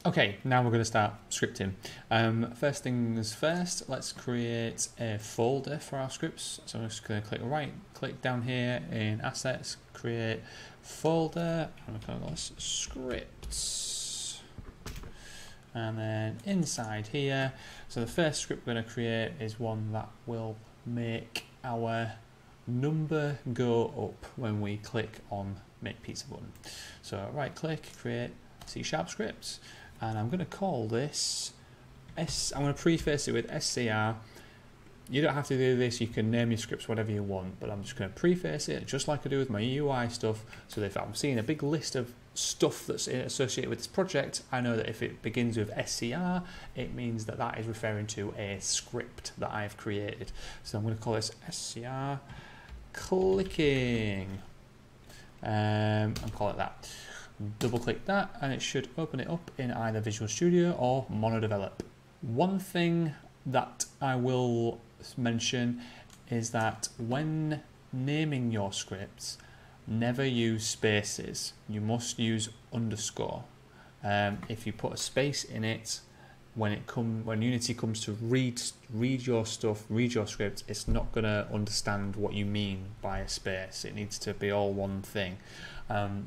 Okay, now we're going to start scripting. First things first, let's create a folder for our scripts. So I'm just going to click down here in Assets, create folder, and we're going to go scripts. And then inside here, so the first script we're going to create is one that will make our number go up when we click on Make Pizza button. So right click, create C# scripts. And I'm going to call this I'm going to preface it with SCR. You don't have to do this, you can name your scripts whatever you want, but I'm just going to preface it just like I do with my UI stuff, so that if I'm seeing a big list of stuff that's associated with this project, I know that if it begins with SCR, it means that that is referring to a script that I've created. So I'm going to call this SCR clicking, and call it that. Double click that and it should open it up in either Visual Studio or MonoDevelop. One thing that I will mention is that when naming your scripts, never use spaces. You must use underscore. If you put a space in it, when Unity comes to read your stuff, read your script, it's not going to understand what you mean by a space. It needs to be all one thing.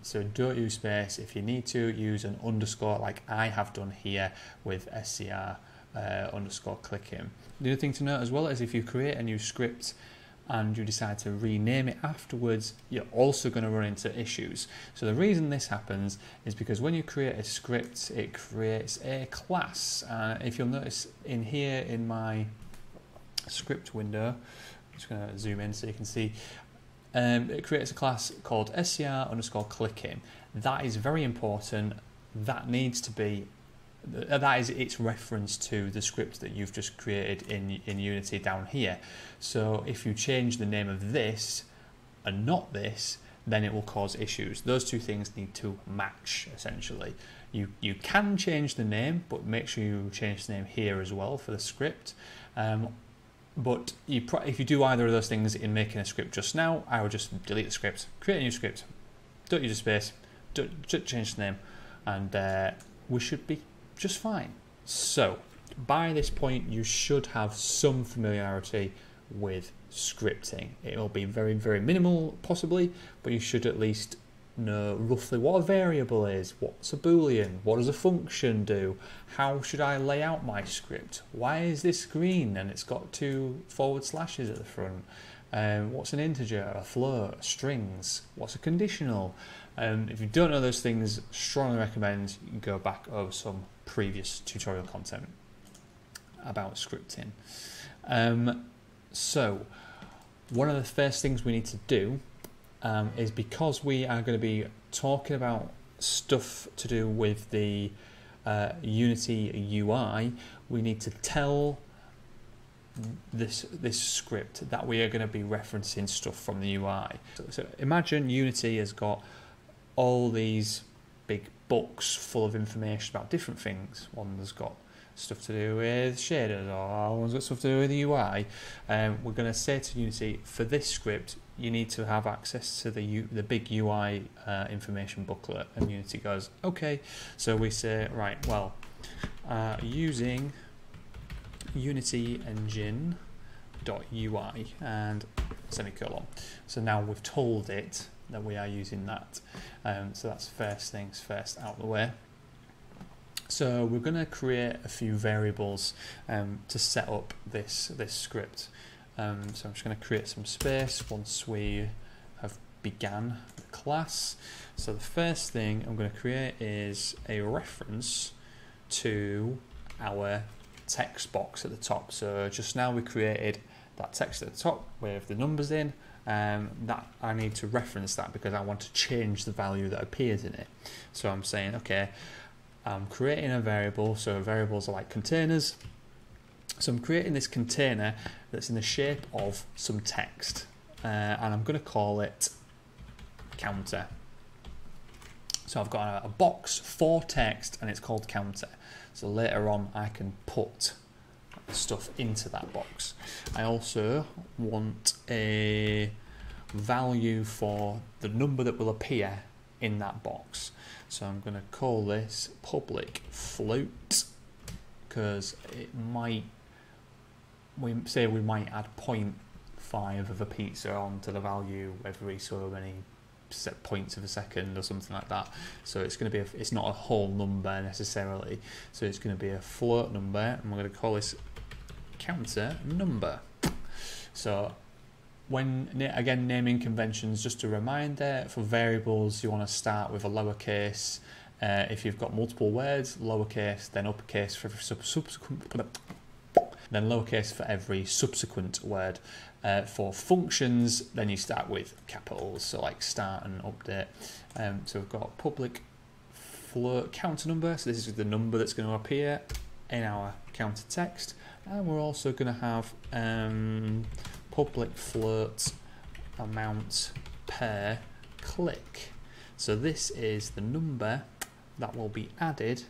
So don't use space. If you need to, use an underscore like I have done here with SCR underscore clicking. The other thing to note as well is if you create a new script and you decide to rename it afterwards, you're also going to run into issues. So the reason this happens is because when you create a script, it creates a class. If you'll notice in here in my script window, I'm just going to zoom in so you can see, it creates a class called SCR underscore clicking. That is very important. That needs to be, that is its reference to the script that you've just created in Unity down here. So if you change the name of this and not this, then it will cause issues. Those two things need to match, essentially. You can change the name, but make sure you change the name here as well for the script. But if you do either of those things in making a script just now, I would just delete the script, create a new script, don't use a space, don't change the name, and we should be just fine. So by this point, you should have some familiarity with scripting. It will be very, very minimal, possibly, but you should at least know roughly what a variable is, what's a boolean, what does a function do, how should I lay out my script, why is this green and it's got 2 forward slashes at the front, what's an integer, a float, strings, what's a conditional. If you don't know those things, strongly recommend you go back over some previous tutorial content about scripting. So one of the first things we need to do is, because we are going to be talking about stuff to do with the Unity UI, we need to tell this script that we are going to be referencing stuff from the UI. So imagine Unity has got all these big books full of information about different things. One's got stuff to do with shaders, or one's got stuff to do with the UI. We're going to say to Unity, for this script, you need to have access to the big UI information booklet. And Unity goes, okay. So we say, right, well, using Unity engine .ui and semicolon. So now we've told it that we are using that. So that's first things first out the way. So we're going to create a few variables to set up this script. So I'm just going to create some space once we have began the class. So the first thing I'm going to create is a reference to our text box at the top. So just now we created that text at the top with the numbers in. That I need to reference that because I want to change the value that appears in it. So I'm saying, okay, I'm creating a variable. So variables are like containers. So I'm creating this container that's in the shape of some text, and I'm going to call it counter. So I've got a box for text and it's called counter. So later on I can put stuff into that box. I also want a value for the number that will appear in that box. So I'm going to call this public float, because it might, we might add 0.5 of a pizza onto the value every so many set points of a second or something like that. So it's going to be it's not a whole number necessarily, so it's going to be a float number, and we're going to call this counter number. So when, again, naming conventions, just a reminder, for variables you want to start with a lowercase. If you've got multiple words, lowercase, then uppercase for subsequent, then lowercase for every subsequent word. For functions, then you start with capitals, so like start and update. So we've got public float counter number, so this is the number that's going to appear in our counter text, and we're also going to have public float amount per click. So this is the number that will be added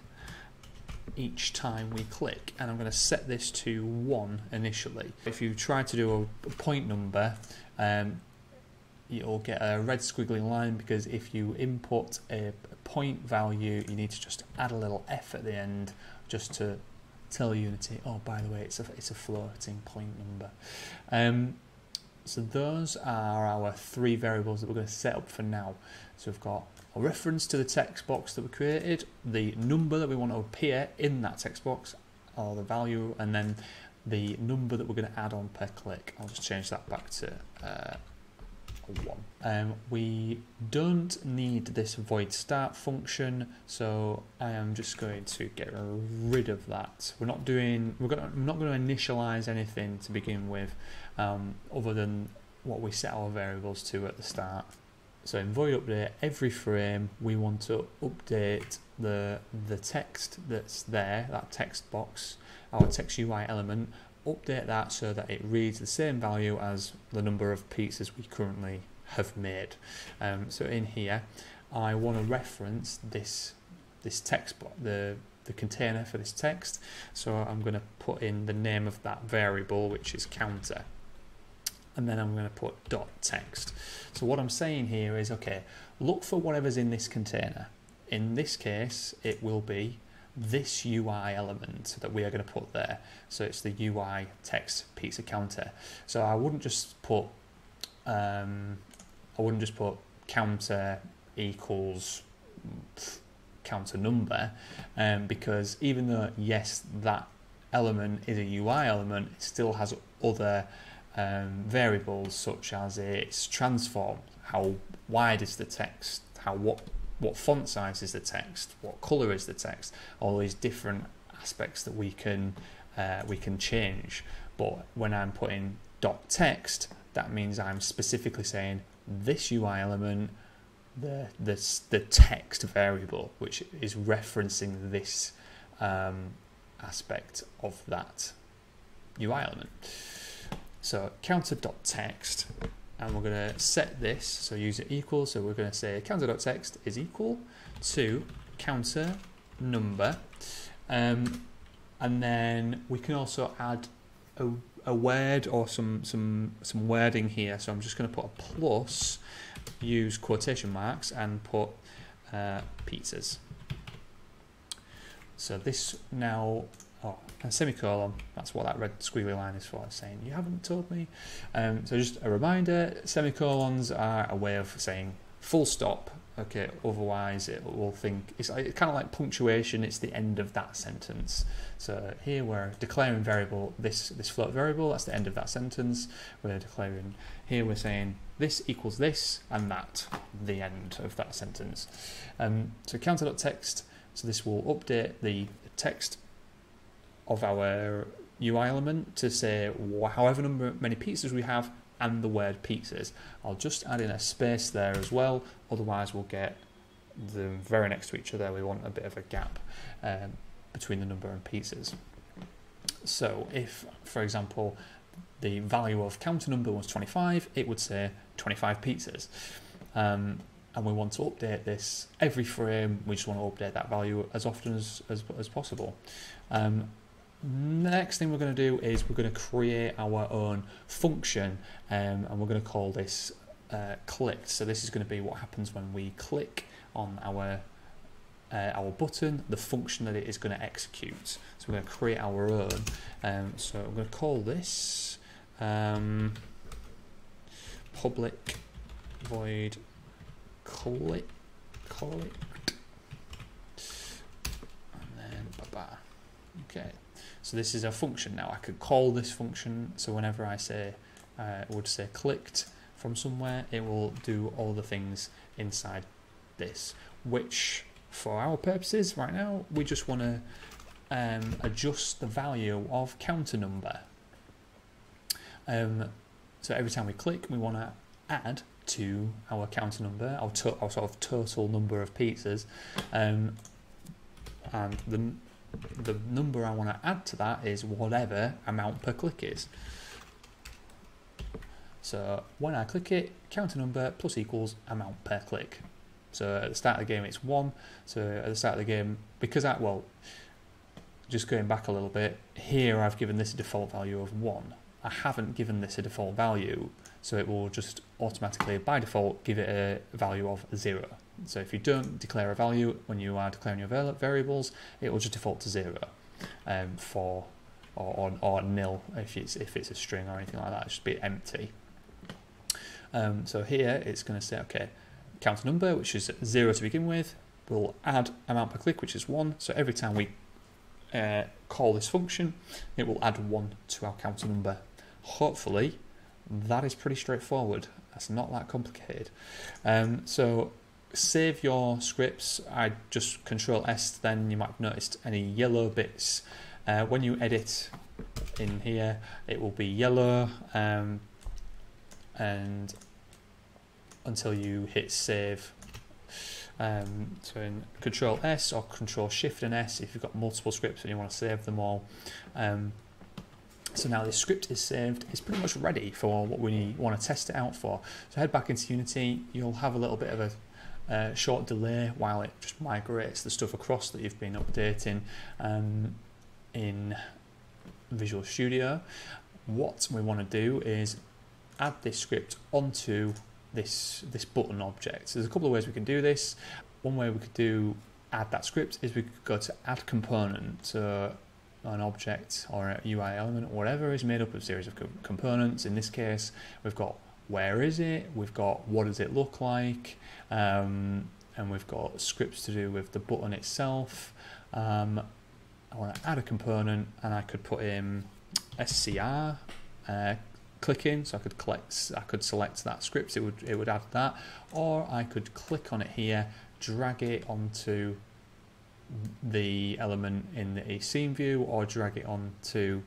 each time we click, and I'm going to set this to 1 initially. If you try to do a point number, you'll get a red squiggly line, because if you input a point value, you need to just add a little f at the end just to tell Unity, oh, by the way, it's a floating point number. So those are our 3 variables that we're going to set up for now. So we've got a reference to the text box that we created, the number that we want to appear in that text box, or the value, and then the number that we're going to add on per click. I'll just change that back to 1. We don't need this void start function, so I am just going to get rid of that. I'm not going to initialize anything to begin with, other than what we set our variables to at the start. So in void update, every frame we want to update the text that's there, that text box, our text UI element, update that so that it reads the same value as the number of pizzas we currently have made. So in here, I want to reference this text box, the container for this text. So I'm going to put in the name of that variable, which is counter, and then I'm going to put .text. So what I'm saying here is, okay, look for whatever's in this container. In this case, it will be this UI element that we are going to put there. So it's the UI text pizza counter. So I wouldn't just put counter equals counter number, because even though, yes, that element is a UI element, it still has other variables, such as its transform, how wide is the text, what font size is the text, what color is the text, all these different aspects that we can change. But when I'm putting .text, that means I'm specifically saying this UI element, the text variable, which is referencing this aspect of that UI element. So counter.text, and we're going to set this, so use it equal, so we're going to say counter.text is equal to counter number, and then we can also add a word or some wording here. So I'm just going to put a plus, use quotation marks, and put pizzas. So this now, a semicolon, that's what that red squiggly line is for, saying you haven't told me. So just a reminder, semicolons are a way of saying full stop. Okay, otherwise it will think, it's kind of like punctuation, it's the end of that sentence. So here we're declaring variable, this float variable, that's the end of that sentence. We're declaring, here we're saying this equals this, and that, the end of that sentence. So counter.text, so this will update the text of our UI element to say however many pizzas we have, and the word pizzas. I'll just add in a space there as well, otherwise we'll get them very next to each other. We want a bit of a gap between the number and pizzas. So if, for example, the value of counter number was 25, it would say 25 pizzas. And we want to update this every frame. We just want to update that value as often as possible. Next thing we're going to do is we're going to create our own function, and we're going to call this clicked. So this is going to be what happens when we click on our our button the function that it is going to execute. So we're going to create our own. So I'm going to call this public void click, and then bye-bye. Okay, so this is a function now. I could call this function, so whenever I say would say clicked from somewhere, it will do all the things inside this, which for our purposes right now we just want to adjust the value of counter number. So every time we click, we want to add to our counter number, our sort of total number of pizzas, and the number I want to add to that is whatever amount per click is. So when I click it, counter number plus equals amount per click. So at the start of the game it's 1. So at the start of the game, because just going back a little bit, here I've given this a default value of 1. I haven't given this a default value, so it will just automatically by default give it a value of 0. So if you don't declare a value when you are declaring your variables, it will just default to 0 or nil if it's a string or anything like that. It should be empty. So here it's going to say, okay, counter number, which is 0 to begin with, we'll add amount per click, which is 1. So every time we call this function, it will add 1 to our counter number. Hopefully that is pretty straightforward. That's not that complicated. So save your scripts. I just Control S, then you might have noticed any yellow bits. When you edit in here, it will be yellow, and until you hit save. So in Control S or Control Shift and S if you've got multiple scripts and you want to save them all. So now this script is saved. It's pretty much ready for what we want to test it out for. So head back into Unity. You'll have a little bit of a short delay while it just migrates the stuff across that you've been updating in Visual Studio. What we want to do is add this script onto this button object. So there's a couple of ways we can do this. One way we could add that script is we could go to add component. So an object or a UI element or whatever is made up of a series of components. In this case, we've got where is it, we've got what does it look like, and we've got scripts to do with the button itself. I want to add a component, and I could put in SCR clicking, so I could select that script, it would add that, or I could click on it here, drag it onto the element in the scene view, or drag it onto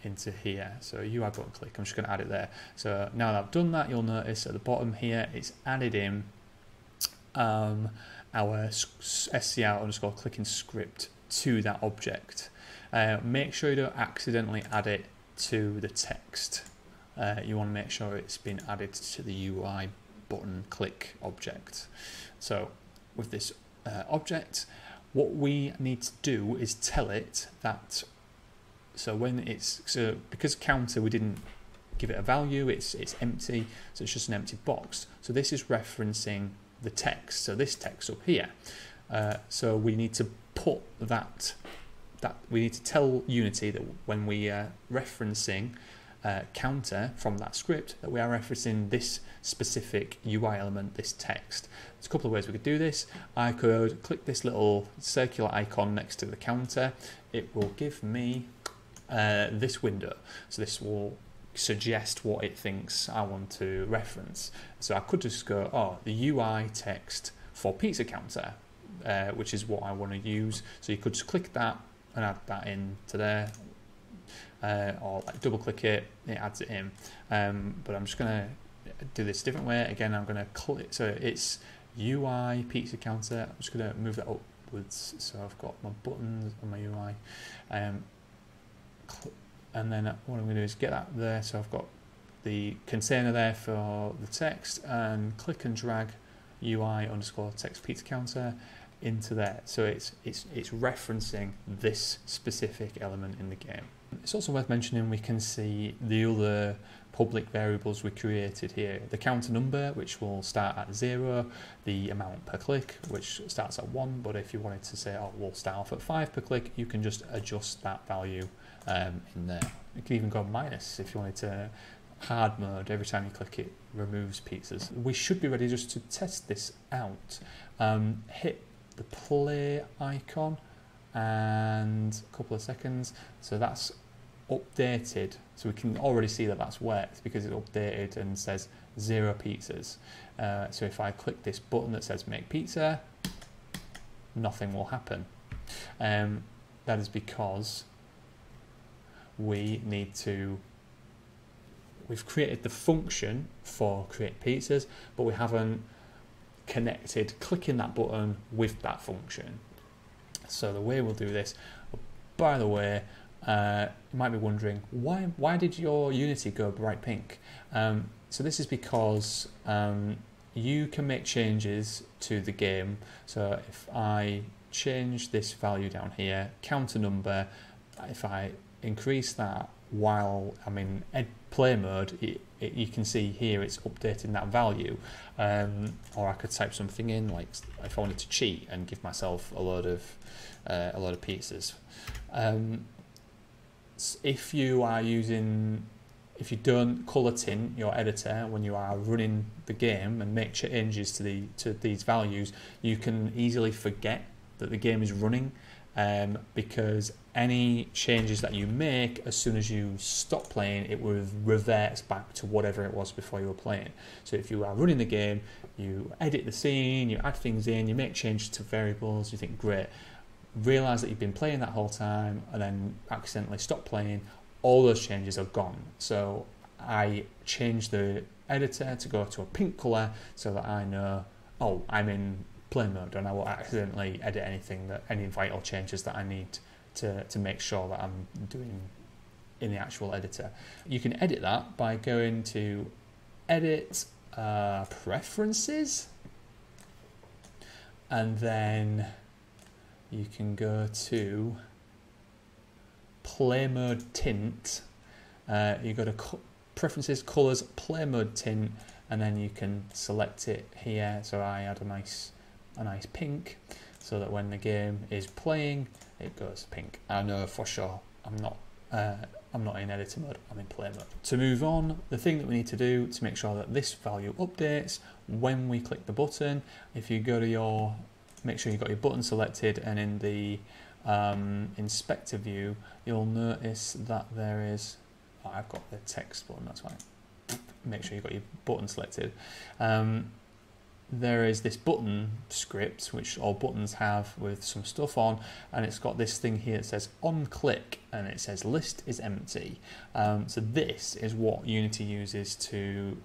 into here. So UI button click, I'm just going to add it there. So now that I've done that, you'll notice at the bottom here it's added in our SCR underscore clicking script to that object. Make sure you don't accidentally add it to the text. You want to make sure it's been added to the UI button click object. So with this object, what we need to do is tell it that, because counter we didn't give it a value, it's empty, so it's just an empty box. So this is referencing the text, so this text up here. So we need to put that we need to tell Unity that when we are referencing counter from that script, that we are referencing this specific UI element, this text. There's a couple of ways we could do this. I could click this little circular icon next to the counter. It will give me this window. So this will suggest what it thinks I want to reference. So I could just go, oh, the UI text for pizza counter, which is what I want to use. So you could just click that and add that into there, or like double click it, it adds it in. But I'm just going to do this a different way. Again, I'm going to click, so it's UI pizza counter. I'm just going to move that upwards, so I've got my buttons on my UI, and then what I'm going to do is get that there, so I've got the container there for the text, and click and drag UI underscore text pizza counter into there. So it's referencing this specific element in the game. It's also worth mentioning we can see the other public variables we created here. The counter number, which will start at 0, the amount per click, which starts at 1, but if you wanted to say, oh, we'll start off at 5 per click, you can just adjust that value in there. You can even go minus if you wanted to hard mode. Every time you click it, removes pizzas. We should be ready just to test this out. Hit the play icon and a couple of seconds. So that's updated, so we can already see that that's worked because it's updated and says 0 pizzas. So if I click this button that says make pizza, nothing will happen. That is because we've created the function for create pizzas, but we haven't connected clicking that button with that function. So the way we'll do this, by the way, you might be wondering, why did your Unity go bright pink? So this is because you can make changes to the game. So if I change this value down here, counter number, if I increase that while I'm in play mode, you can see here it's updating that value. Or I could type something in, like if I wanted to cheat and give myself a load of pizzas. If you don't color tint your editor when you are running the game and make changes to these values, you can easily forget that the game is running, because any changes that you make, as soon as you stop playing, it will revert back to whatever it was before you were playing. So if you are running the game, you edit the scene, you add things in, you make changes to variables, you think great, realise that you've been playing that whole time and then accidentally stop playing, all those changes are gone. So I changed the editor to go to a pink colour so that I know, oh, I'm in play mode, and I will accidentally edit any vital changes that I need to make sure that I'm doing in the actual editor. You can edit that by going to edit preferences, and then you can go to play mode tint. You go to preferences, colors, play mode tint, and then you can select it here. So I add a nice pink, so that when the game is playing, it goes pink. I know for sure I'm not in editor mode, I'm in play mode. To move on, the thing that we need to do to make sure that this value updates when we click the button, if you go to make sure you've got your button selected, and in the inspector view, you'll notice that there is, I've got the text button, that's fine. Make sure you've got your button selected. There is this button script, which all buttons have with some stuff on, and it's got this thing here that says on click, and it says list is empty. So this is what Unity uses to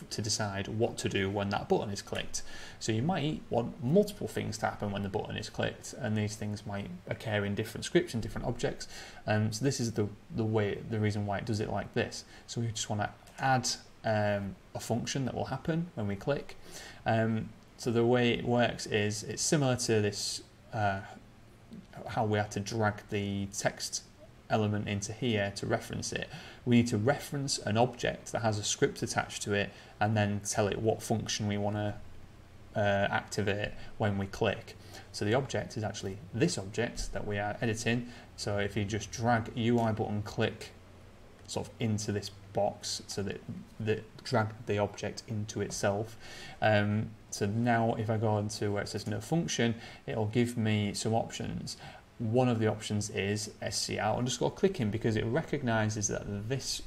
decide what to do when that button is clicked. So you might want multiple things to happen when the button is clicked, and these things might occur in different scripts and different objects. So this is the reason why it does it like this. So we just want to add a function that will happen when we click. So the way it works is it's similar to this, how we had to drag the text element into here to reference it. We need to reference an object that has a script attached to it, and then tell it what function we want to activate when we click. So the object is actually this object that we are editing. So if you just drag UI button click sort of into this box, so that drag the object into itself. So now if I go into where it says no function, it'll give me some options. One of the options is scr_clicking, because it recognizes that this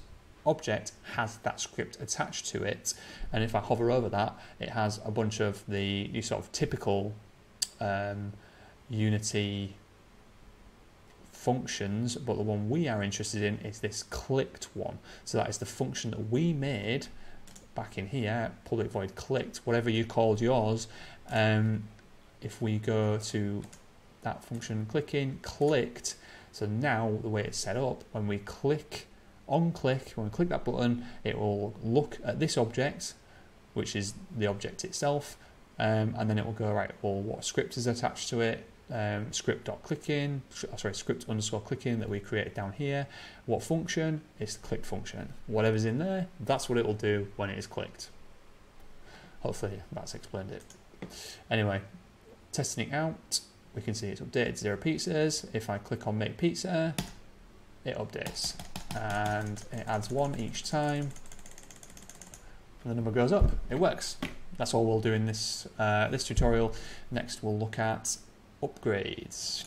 object has that script attached to it, and if I hover over that, it has a bunch of the sort of typical Unity functions, but the one we are interested in is this clicked one. So that is the function that we made back in here, public void clicked, whatever you called yours. If we go to that function clicking, clicked, so now the way it's set up, when we click on click, when we click that button, it will look at this object, which is the object itself, and then it will go, right, well, what script is attached to it? script.clicking, script underscore clicking that we created down here. What function? It's the click function. Whatever's in there, that's what it will do when it is clicked. Hopefully that's explained it. Anyway, testing it out, we can see it's updated 0 pizzas. If I click on make pizza, it updates and it adds 1 each time. And the number goes up. It works. That's all we'll do in this this tutorial. Next, we'll look at upgrades.